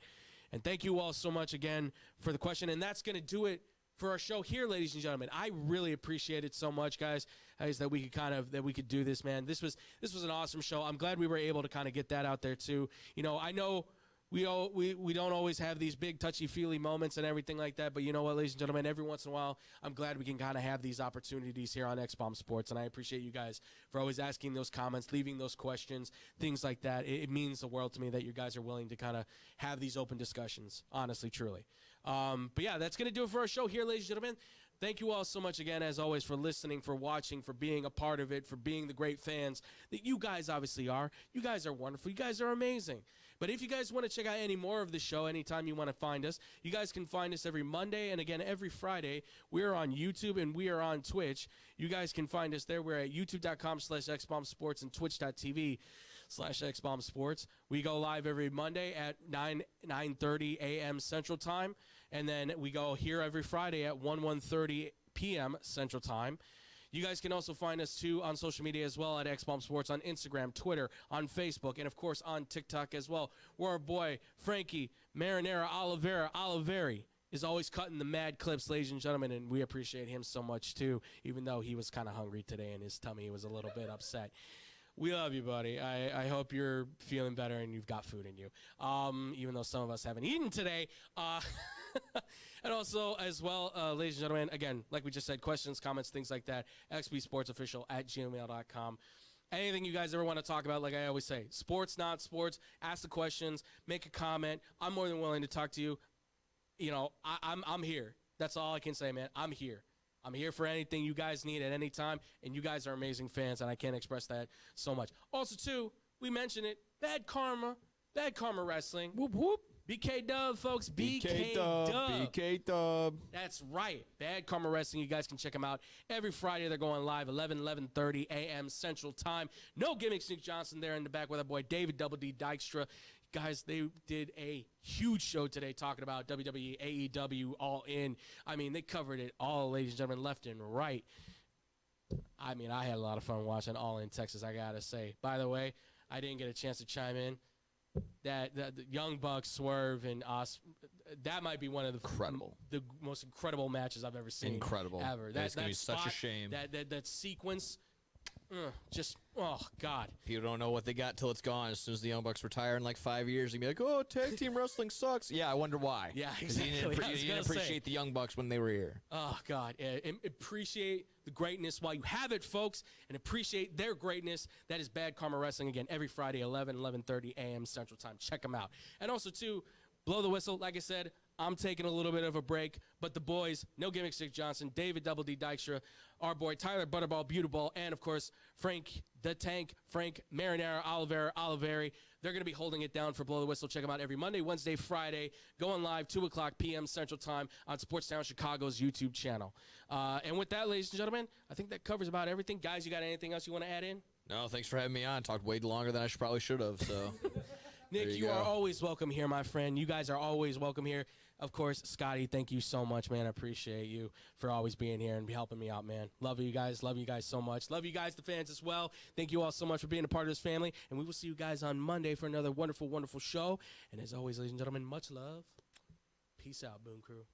And thank you all so much again for the question. And that's going to do it for our show here, ladies and gentlemen. I really appreciate it so much, guys, that we could do this, man. This was an awesome show. I'm glad we were able to kind of get that out there too. You know, I know we don't always have these big touchy-feely moments and everything like that, but you know what, ladies and gentlemen, every once in a while, I'm glad we can kind of have these opportunities here on X-Bomb Sports, and I appreciate you guys for always asking those comments, leaving those questions, things like that. It means the world to me that you guys are willing to kind of have these open discussions, honestly, truly. But yeah, that's going to do it for our show here, ladies and gentlemen. Thank you all so much again, as always, for listening, for watching, for being a part of it, for being the great fans that you guys obviously are. You guys are wonderful. You guys are amazing. But if you guys want to check out any more of the show, anytime you want to find us, you guys can find us every Monday and, again, every Friday. We are on YouTube and we are on Twitch. You guys can find us there. We're at youtube.com/xbombsports and twitch.tv/xbombsports. We go live every Monday at 9:30 a.m. Central Time. And then we go here every Friday at 1:30 p.m. Central Time. You guys can also find us, too, on social media as well at X-Bomb Sports on Instagram, Twitter, on Facebook, and, of course, on TikTok as well, where our boy Frankie Marinara Oliveri is always cutting the mad clips, ladies and gentlemen, and we appreciate him so much, too, even though he was kind of hungry today and his tummy was a little bit upset. We love you, buddy. I hope you're feeling better and you've got food in you, even though some of us haven't eaten today. And also, as well, ladies and gentlemen, again, like we just said, questions, comments, things like that, xbsportsofficial@gmail.com. Anything you guys ever want to talk about, like I always say, sports, not sports, ask the questions, make a comment. I'm more than willing to talk to you. You know, I'm here. That's all I can say, man. I'm here. I'm here for anything you guys need at any time, and you guys are amazing fans, and I can't express that so much. Also, too, we mentioned it, Bad Karma Wrestling. Whoop, whoop. BK Dub, folks. BK Dub. BK Dub. That's right. Bad Karma Wrestling. You guys can check them out every Friday. They're going live 11:30 a.m. Central Time. No gimmicks. Nick Johnson there in the back with our boy David Double D Dykstra. Guys, they did a huge show today talking about WWE, AEW, All In. I mean, they covered it all, ladies and gentlemen, left and right. I mean, I had a lot of fun watching All In Texas, I got to say. By the way, I didn't get a chance to chime in. That the Young Bucks, Swerve, and us, that might be one of the most incredible matches I've ever seen. Incredible. Ever. That's going to be such a shame. That sequence, just, oh, God. People don't know what they got till it's gone. As soon as the Young Bucks retire in like 5 years, they'll be like, oh, tag team wrestling sucks. Yeah, I wonder why. Yeah, exactly. You didn't appreciate the Young Bucks when they were here. Oh, God. Appreciate the greatness while you have it, folks, and appreciate their greatness. That is Bad Karma Wrestling, again, every Friday, 11:30 a.m. Central Time. Check them out. And also, too, Blow the Whistle. Like I said, I'm taking a little bit of a break, but the boys, No Gimmicks, Nick Johnson, David Double D Dykstra, our boy Tyler Butterball Beautiful, and, of course, Frank the Tank, Frank Marinara, Oliveri. They're going to be holding it down for Blow the Whistle. Check them out every Monday, Wednesday, Friday, going live 2 o'clock p.m. Central Time on Sportstown Chicago's YouTube channel. And with that, ladies and gentlemen, I think that covers about everything. Guys, you got anything else you want to add in? No, thanks for having me on. Talked way longer than I probably should have, so... Nick, you are always welcome here, my friend. You guys are always welcome here. Of course, Scotty, thank you so much, man. I appreciate you for always being here and helping me out, man. Love you guys. Love you guys so much. Love you guys, the fans, as well. Thank you all so much for being a part of this family. And we will see you guys on Monday for another wonderful, wonderful show. And as always, ladies and gentlemen, much love. Peace out, Boom Crew.